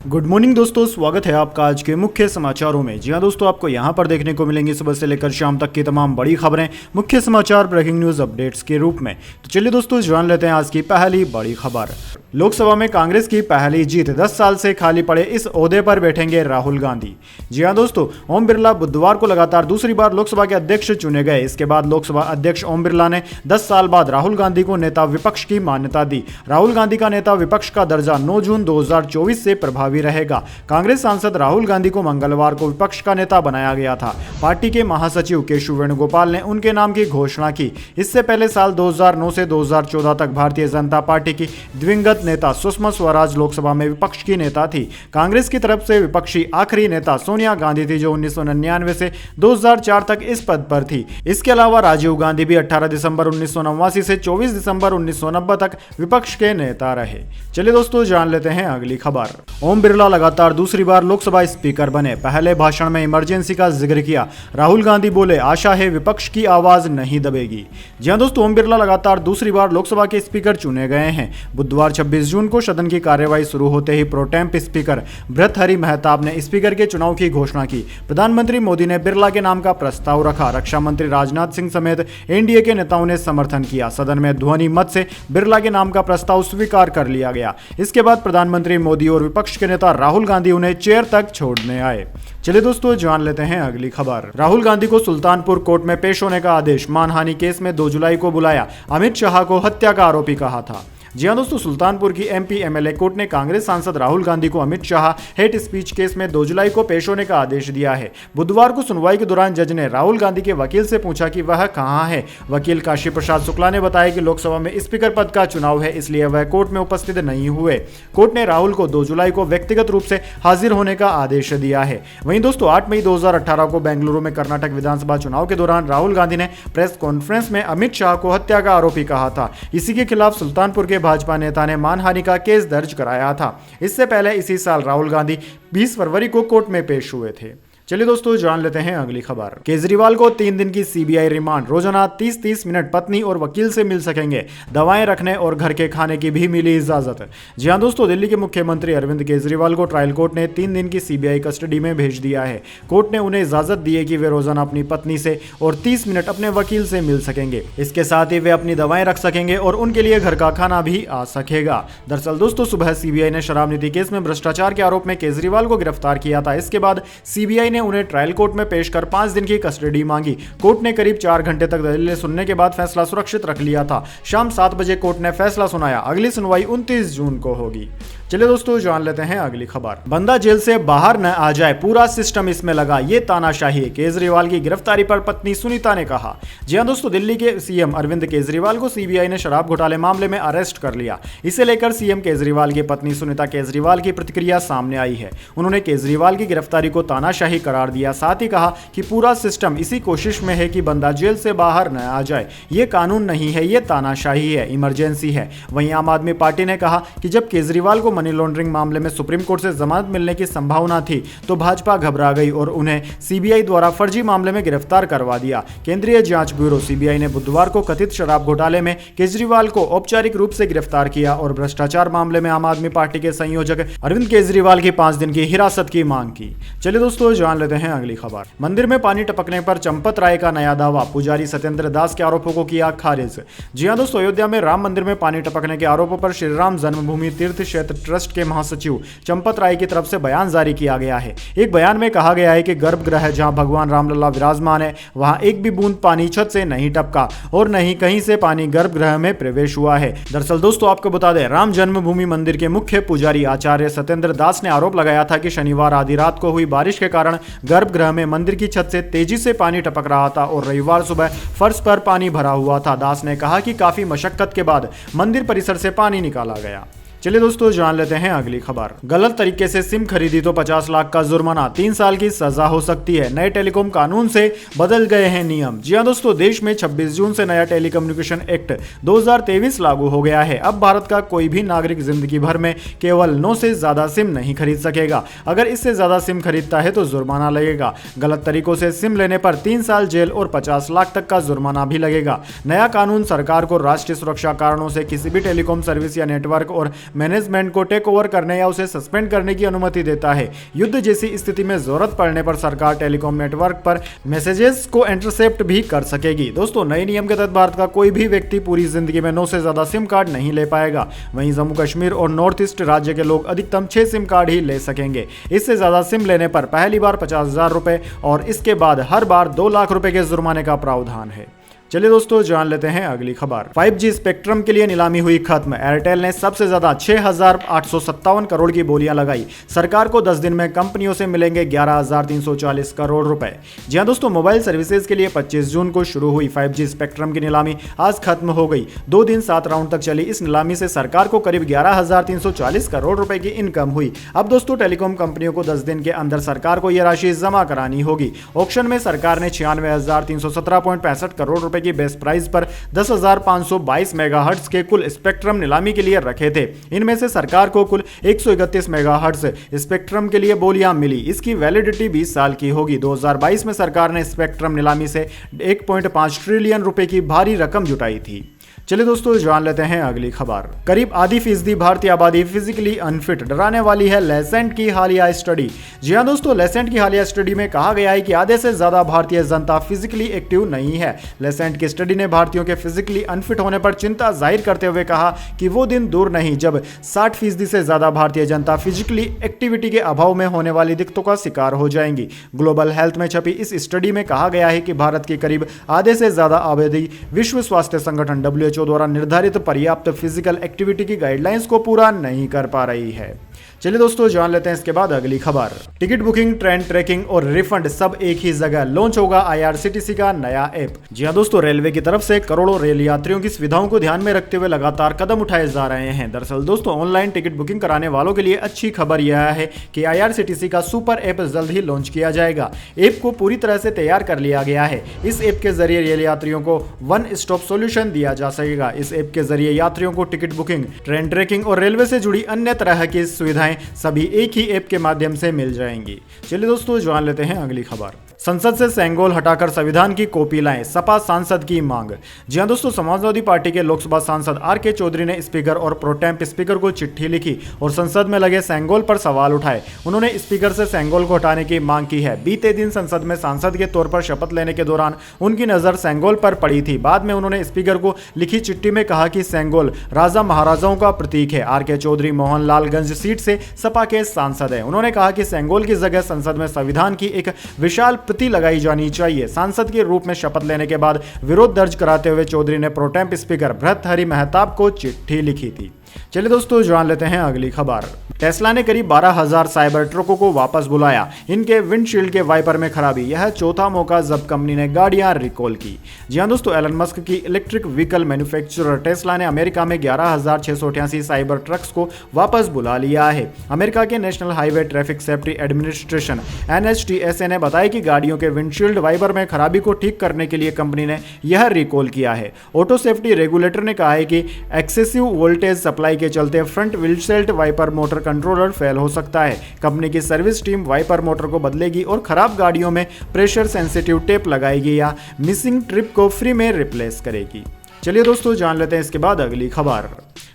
Good morning दोस्तों, स्वागत है आपका आज के मुख्य समाचारों में। जी हां दोस्तों, आपको यहां पर देखने को मिलेंगी सुबह से लेकर शाम तक की तमाम बड़ी खबरें, मुख्य समाचार, ब्रेकिंग न्यूज अपडेट्स के रूप में। तो चलिए दोस्तों, जान लेते हैं आज की पहली बड़ी खबर। लोकसभा में कांग्रेस की पहली जीत, 10 साल से खाली पड़े इस ओहदे पर बैठेंगे राहुल गांधी। जी हां दोस्तों, ओम बिरला बुधवार को लगातार दूसरी बार लोकसभा के अध्यक्ष चुने गए। इसके बाद लोकसभा अध्यक्ष ओम बिरला ने 10 साल बाद राहुल गांधी को नेता विपक्ष की मान्यता दी। राहुल गांधी का नेता विपक्ष का दर्जा 9 जून 2024 से प्रभावी रहेगा। कांग्रेस सांसद राहुल गांधी को मंगलवार को विपक्ष का नेता बनाया गया था। पार्टी के महासचिव केशव वेणुगोपाल ने उनके नाम की घोषणा की। इससे पहले साल 2009 से 2014 तक भारतीय जनता पार्टी की दिवंगत नेता सुषमा स्वराज लोकसभा में विपक्ष की नेता थी। कांग्रेस की तरफ से विपक्षी आखिरी नेता सोनिया गांधी थी, जो 1999 से 2004 तक इस पद पर थी। इसके अलावा राजीव गांधी भी 18 दिसंबर 1989 से 24 दिसंबर 1990 तक विपक्ष के नेता रहे। चलिए दोस्तों, जान लेते हैं अगली खबर। ओम बिरला लगातार दूसरी बार लोकसभा स्पीकर बने। पहले भाषण में इमरजेंसी का जिक्र किया। राहुल गांधी बोले, आशा है विपक्ष की आवाज नहीं दबेगी। जी हां दोस्तों, ओम बिरला लगातार दूसरी बार लोकसभा के स्पीकर चुने गए हैं। बुधवार 26 जून को सदन की कार्यवाही शुरू होते ही प्रोटेम स्पीकर भर्तृहरि महताब ने स्पीकर के चुनाव की घोषणा की। प्रधानमंत्री मोदी ने बिरला के नाम का प्रस्ताव रखा। रक्षा मंत्री राजनाथ सिंह समेत एनडीए के नेताओं ने समर्थन किया। सदन में ध्वनि मत से बिरला के नाम का प्रस्ताव स्वीकार कर लिया गया। इसके बाद प्रधानमंत्री मोदी और विपक्ष के नेता राहुल गांधी उन्हें चेयर तक छोड़ने आए। चलिए दोस्तों, जान लेते हैं अगली खबर। राहुल गांधी को सुल्तानपुर कोर्ट में पेश होने का आदेश। मानहानि केस में 2 जुलाई को बुलाया। अमित शाह को हत्या का आरोपी कहा था। जी हां दोस्तों, सुल्तानपुर की एमपी एमएलए कोर्ट ने कांग्रेस सांसद राहुल गांधी को Amit Shah hate speech case में 2 जुलाई को पेश होने का आदेश दिया है। बुधवार को सुनवाई के दौरान जज ने राहुल गांधी के वकील से पूछा कि वह कहां है। वकील काशी प्रसाद शुक्ला ने बताया कि लोकसभा में स्पीकर पद का चुनाव है, इसलिए वह कोर्ट में उपस्थित नहीं हुए। कोर्ट ने राहुल को 2 जुलाई को व्यक्तिगत रूप से हाजिर होने का आदेश दिया है। वहीं दोस्तों, 8 मई 2018 को बेंगलुरु में कर्नाटक विधानसभा चुनाव के दौरान राहुल गांधी ने प्रेस कॉन्फ्रेंस में अमित शाह को हत्या का आरोपी कहा था। इसी के खिलाफ सुल्तानपुर के भाजपा नेता ने मानहानि का केस दर्ज कराया था। इससे पहले इसी साल राहुल गांधी 20 फरवरी को कोर्ट में पेश हुए थे। चलिए दोस्तों, जान लेते हैं अगली खबर। केजरीवाल को 3 दिन की सीबीआई रिमांड। रोजाना 30-30 मिनट पत्नी और वकील से मिल सकेंगे। दवाएं रखने और घर के खाने की भी मिली इजाजत। जी हां दोस्तों, दिल्ली के मुख्यमंत्री अरविंद केजरीवाल को ट्रायल कोर्ट ने 3 दिन की सीबीआई कस्टडी में भेज दिया है। कोर्ट ने उन्हें इजाजत दी है कि वे रोजाना अपनी पत्नी से और 30 मिनट अपने वकील से मिल सकेंगे। इसके साथ ही वे अपनी दवाएं रख सकेंगे और उनके लिए घर का खाना भी आ सकेगा। दरअसल दोस्तों, सुबह सीबीआई ने शराब नीति केस में भ्रष्टाचार के आरोप में केजरीवाल को गिरफ्तार किया था। इसके बाद सीबीआई ने उन्हें ट्रायल कोर्ट में पेश कर 5 दिन की कस्टडी मांगी। कोर्ट ने करीब 4 घंटे तक दलीलें सुनने के बाद फैसला सुरक्षित रख लिया था। शाम 7 बजे कोर्ट ने फैसला सुनाया। अगली सुनवाई 29 जून को होगी। चलिए दोस्तों, जान लेते हैं अगली खबर। बंदा जेल से बाहर न आ जाए, पूरा सिस्टम इसमें लगा, ये तानाशाही है। केजरीवाल की गिरफ्तारी पर पत्नी सुनीता ने कहा। जी हां दोस्तों, दिल्ली के सीएम अरविंद केजरीवाल को सीबीआई ने शराब घोटाले मामले में अरेस्ट कर लिया। इसे लेकर सीएम केजरीवाल की पत्नी सुनीता केजरीवाल की प्रतिक्रिया सामने आई है। उन्होंने केजरीवाल की गिरफ्तारी को तानाशाही करार दिया। साथ ही कहा कि पूरा सिस्टम इसी कोशिश में है कि बंदा जेल से बाहर न आ जाए। ये कानून नहीं है, ये तानाशाही है, इमरजेंसी है। वहीं आम आदमी पार्टी ने कहा कि जब केजरीवाल को मनी लॉन्ड्रिंग मामले में सुप्रीम कोर्ट से जमानत मिलने की संभावना थी तो भाजपा घबरा गई और उन्हें सीबीआई द्वारा फर्जी मामले में गिरफ्तार करवा दिया। केंद्रीय जांच ब्यूरो सीबीआई ने बुधवार को कथित शराब घोटाले में केजरीवाल को औपचारिक रूप से गिरफ्तार किया और भ्रष्टाचार मामले में आम आदमी पार्टी के संयोजक अरविंद केजरीवाल की 5 दिन की हिरासत की मांग की। चलिए दोस्तों, जान लेते हैं अगली खबर। मंदिर में पानी टपकने पर चंपत राय का नया दावा। पुजारी सत्येंद्र दास के आरोपों को किया खारिज। जी हां दोस्तों, अयोध्या में राम मंदिर में पानी टपकने के आरोपों पर श्री राम जन्मभूमि तीर्थ क्षेत्र ट्रस्ट के महासचिव चंपत राय की तरफ से बयान जारी किया गया है। एक बयान में कहा गया है कि गर्भगृह जहां भगवान रामलला विराजमान है, वहां एक भी बूंद पानी छत से नहीं टपका और नहीं कहीं से पानी गर्भगृह में प्रवेश हुआ है। दरअसल दोस्तों, आपको बता दें, राम जन्मभूमि मंदिर के मुख्य पुजारी आचार्य सत्येंद्र दास ने आरोप लगाया था कि शनिवार आधी रात को हुई बारिश के कारण गर्भगृह में मंदिर की छत से तेजी से पानी टपक रहा था और रविवार सुबह फर्श पर पानी भरा हुआ था। दास ने कहा कि काफी मशक्कत के बाद मंदिर परिसर से पानी निकाला गया। चलिए दोस्तों, जान लेते हैं अगली खबर। गलत तरीके से सिम खरीदी तो 50 लाख का जुर्माना, 3 साल की सजा हो सकती है। नए टेलीकॉम कानून से बदल गए हैं नियम। जी हां दोस्तों, देश में 26 जून से नया टेलीकम्युनिकेशन एक्ट 2023 लागू हो गया है। अब भारत का कोई भी नागरिक जिंदगी भर में केवल 9 से ज्यादा सिम नहीं खरीद सकेगा। अगर इससे ज्यादा सिम खरीदता है तो जुर्माना लगेगा। गलत तरीकों से सिम लेने पर 3 साल जेल और 50 लाख तक का जुर्माना भी लगेगा। नया कानून सरकार को राष्ट्रीय सुरक्षा कारणों से किसी भी टेलीकॉम सर्विस या नेटवर्क और मैनेजमेंट को टेक ओवर करने या उसे सस्पेंड करने की अनुमति देता है। युद्ध जैसी स्थिति में जरूरत पड़ने पर सरकार टेलीकॉम नेटवर्क पर मैसेजेस को इंटरसेप्ट भी कर सकेगी। दोस्तों, नए नियम के तहत भारत का कोई भी व्यक्ति पूरी जिंदगी में 9 से ज्यादा सिम कार्ड नहीं ले पाएगा। वहीं जम्मू कश्मीर और नॉर्थ ईस्ट राज्य के लोग अधिकतम 6 सिम कार्ड ही ले सकेंगे। इससे ज्यादा सिम लेने पर पहली बार 50,000 रुपए और इसके बाद हर बार 2 लाख रुपए के जुर्माने का प्रावधान है। चलिए दोस्तों, जान लेते हैं अगली खबर। 5G स्पेक्ट्रम के लिए नीलामी हुई खत्म। एयरटेल ने सबसे ज्यादा 6,857 करोड़ की बोलियां लगाई। सरकार को 10 दिन में कंपनियों से मिलेंगे 11,340 करोड़ रुपए। जी हां दोस्तों, मोबाइल सर्विसेज के लिए 25 जून को शुरू हुई 5G स्पेक्ट्रम की नीलामी आज खत्म हो गई। 2 दिन 7 राउंड तक चली इस नीलामी से सरकार को करीब 11,340 करोड़ रुपए की इनकम हुई। अब दोस्तों, टेलीकॉम कंपनियों को 10 दिन के अंदर सरकार को यह राशि जमा करानी होगी। ऑक्शन में सरकार ने 96,317.65 करोड़ रुपए की बेस प्राइस पर 10,522 मेगाहर्ट्ज के कुल स्पेक्ट्रम नीलामी के लिए रखे थे। इनमें से सरकार को कुल 131 मेगाहर्ट्ज स्पेक्ट्रम के लिए बोलियां मिली। इसकी वैलिडिटी 20 साल की होगी। 2022 में सरकार ने स्पेक्ट्रम नीलामी से 1.5 ट्रिलियन रुपए की भारी रकम जुटाई थी। चलिए दोस्तों, जान लेते हैं अगली खबर। करीब आधी फीसदी भारतीय आबादी फिजिकली अनफिट, डराने वाली है लेसेंट की हालिया स्टडी। जी हां दोस्तों, लेसेंट की हालिया स्टडी में कहा गया है कि आधे से ज्यादा भारतीय जनता फिजिकली एक्टिव नहीं है। लेसेंट की स्टडी ने भारतीयों के फिजिकली अनफिट होने पर चिंता जाहिर करते हुए कहा कि वो दिन दूर नहीं जब 60% से ज्यादा भारतीय जनता फिजिकली एक्टिविटी के अभाव में होने वाली दिक्कतों का शिकार हो जाएंगी। ग्लोबल हेल्थ में छपी इस स्टडी में कहा गया है कि भारत की करीब आधे से ज्यादा आबादी विश्व स्वास्थ्य संगठन WHO द्वारा निर्धारित पर्याप्त फिजिकल एक्टिविटी की गाइडलाइंस को पूरा नहीं कर पा रही है। चलिए दोस्तों, जान लेते हैं इसके बाद अगली खबर। टिकट बुकिंग, ट्रेन ट्रैकिंग और रिफंड सब एक ही जगह। लॉन्च होगा IRCTC का नया ऐप। जी हां दोस्तों, रेलवे की तरफ से करोड़ों रेल यात्रियों की सुविधाओं को ध्यान में रखते हुए लगातार कदम उठाए जा रहे हैं। दरअसल दोस्तों, ऑनलाइन टिकट बुकिंग कराने वालों के लिए अच्छी खबर यह है कि IRCTC का सुपर ऐप जल्द ही लॉन्च किया जाएगा। ऐप को पूरी तरह से तैयार कर लिया गया है। इस ऐप के जरिए रेल यात्रियों को वन स्टॉप सोल्यूशन दिया जा सकेगा। इस ऐप के जरिए यात्रियों को टिकट बुकिंग, ट्रेन ट्रैकिंग और रेलवे से जुड़ी अन्य तरह की सुविधाएं सभी एक ही ऐप के माध्यम से मिल जाएंगी। चलिए दोस्तों, जान लेते हैं अगली खबर। संसद से सेंगोल हटाकर संविधान की कॉपी लाएं, सपा सांसद की मांग। जी हां दोस्तों, समाजवादी पार्टी के लोकसभा सांसद RK चौधरी ने स्पीकर और प्रोटेम्प स्पीकर को चिट्ठी लिखी और संसद में लगे सेंगोल पर सवाल उठाए। उन्होंने स्पीकर से सेंगोल को हटाने की मांग की है। बीते दिन संसद में सांसद के तौर पर शपथ लेने के दौरान उनकी नजर सेंगोल पर पड़ी थी। बाद में उन्होंने स्पीकर को लिखी चिट्ठी में कहा कि सेंगोल राजा महाराजाओं का प्रतीक है। RK चौधरी मोहनलालगंज सीट से सपा के सांसद है। उन्होंने कहा कि सेंगोल की जगह संसद में संविधान की एक विशाल प्रति लगाई जानी चाहिए। सांसद के रूप में शपथ लेने के बाद विरोध दर्ज कराते हुए चौधरी ने प्रोटेम्प स्पीकर भर्तृहरि महताब को चिट्ठी लिखी थी। चलिए दोस्तों, जान लेते हैं अगली खबर। टेस्ला ने करीब 12,000 साइबर ट्रकों को वापस बुलाया, इनके विंडशील्ड के वाइपर में खराबी। यह चौथा मौका जब कंपनी ने गाड़ियां रिकॉल की। जी हां दोस्तों, एलन मस्क की इलेक्ट्रिक व्हीकल मैन्युफैक्चरर टेस्ला ने अमेरिका में 11,688 साइबर ट्रक्स को वापस बुला लिया है। अमेरिका के national highway traffic safety administration NHTSA ने बताया कि गाड़ियों के विंडशील्ड वाइपर में खराबी को ठीक करने के लिए कंपनी ने यह रिकॉल किया है। ऑटो सेफ्टी रेगुलेटर ने कहा है कि एक्सेसिव वोल्टेज सप्लाई के चलते front windshield wiper motor controller fail हो सकता है। कंपनी की सर्विस टीम वाइपर मोटर को बदलेगी और खराब गाड़ियों में प्रेशर सेंसिटिव टेप लगाएगी या मिसिंग ट्रिप को फ्री में रिप्लेस करेगी। चलिए दोस्तों, जान लेते हैं इसके बाद अगली खबर।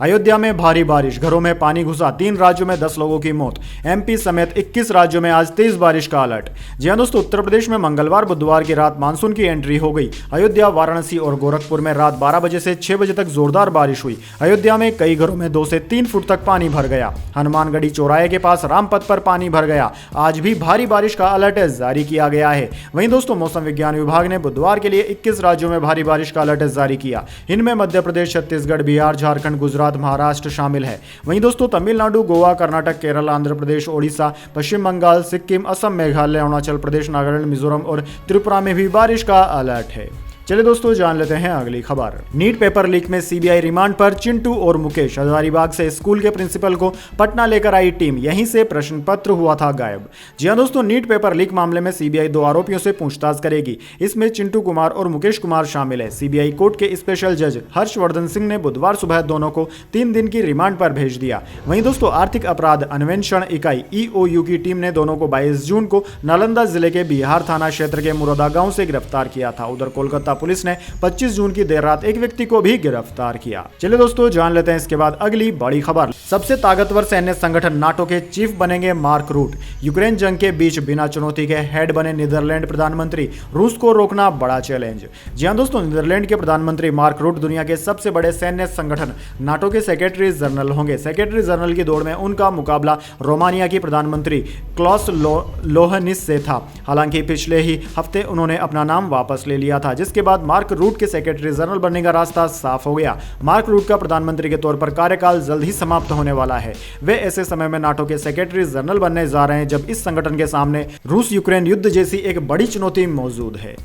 अयोध्या में भारी बारिश, घरों में पानी घुसा, 3 राज्यों में 10 लोगों की मौत। MP समेत 21 राज्यों में आज तेज बारिश का अलर्ट। जी हां दोस्तों, उत्तर प्रदेश में मंगलवार बुधवार की रात मानसून की एंट्री हो गई। अयोध्या, वाराणसी और गोरखपुर में रात 12 बजे से 6 बजे तक जोरदार बारिश हुई। अयोध्या में कई घरों में 2 से 3 फुट तक पानी भर गया। हनुमानगढ़ी चौराहे के पास रामपथ पर पानी भर गया। आज भी भारी बारिश का अलर्ट जारी किया गया है। वहीं दोस्तों, मौसम विज्ञान विभाग ने बुधवार के लिए 21 राज्यों में भारी बारिश का अलर्ट जारी किया। इनमें मध्य प्रदेश, छत्तीसगढ़, बिहार, झारखंड, गुजरात, महाराष्ट्र शामिल है। वहीं दोस्तों, तमिलनाडु, गोवा, कर्नाटक, केरल, आंध्र प्रदेश, ओडिशा, पश्चिम बंगाल, सिक्किम, असम, मेघालय, अरुणाचल प्रदेश, नागालैंड, मिजोरम और त्रिपुरा में भी बारिश का अलर्ट है। चलिए दोस्तों, जान लेते हैं अगली खबर। नीट पेपर लीक में CBI रिमांड पर चिंटू और मुकेश। हजारीबाग से स्कूल के प्रिंसिपल को पटना लेकर आई टीम, यहीं से प्रश्न पत्र हुआ था गायब। जी हां दोस्तों, नीट पेपर लीक मामले में CBI 2 आरोपियों से पूछताछ करेगी। इसमें चिंटू कुमार और मुकेश कुमार शामिल है। CBI कोर्ट के स्पेशल जज हर्षवर्धन सिंह ने बुधवार सुबह दोनों को 3 दिन की रिमांड पर भेज दिया। वहीं दोस्तों, आर्थिक अपराध अन्वेषण इकाई EOU की टीम ने दोनों को 22 जून को नालंदा जिले के बिहार थाना क्षेत्र के मुरादा गांव से गिरफ्तार किया था। उधर कोलकाता पुलिस ने 25 जून की देर रात एक व्यक्ति को भी गिरफ्तार किया। चलिए दोस्तों जान लेते हैं इसके बाद अगली बड़ी खबर। सबसे ताकतवर सैन्य संगठन नाटो के चीफ बनेंगे मार्क रूट। यूक्रेन जंग के बीच बिना चुनौती के हेड बने नीदरलैंड प्रधानमंत्री, रूस को रोकना बड़ा चैलेंज। जी हां दोस्तों, नीदरलैंड के प्रधानमंत्री मार्क रूट दुनिया के सबसे बड़े सैन्य संगठन नाटो के सेक्रेटरी जनरल होंगे। सेक्रेटरी जनरल की दौड़ में उनका मुकाबला रोमानिया की प्रधानमंत्री क्लॉस लोहनिस से था। हालांकि पिछले ही हफ्ते उन्होंने अपना नाम वापस ले लिया था, जिसके बाद मार्क रूट के सेक्रेटरी जनरल बनने का रास्ता साफ हो गया। मार्क रूट का प्रधानमंत्री के तौर पर कार्यकाल जल्द ही समाप्त होने वाला है। वे ऐसे समय में नाटो के सेक्रेटरी जनरल बनने जा रहे हैं जब इस संगठन के सामने रूस यूक्रेन युद्ध जैसी एक बड़ी चुनौती मौजूद है।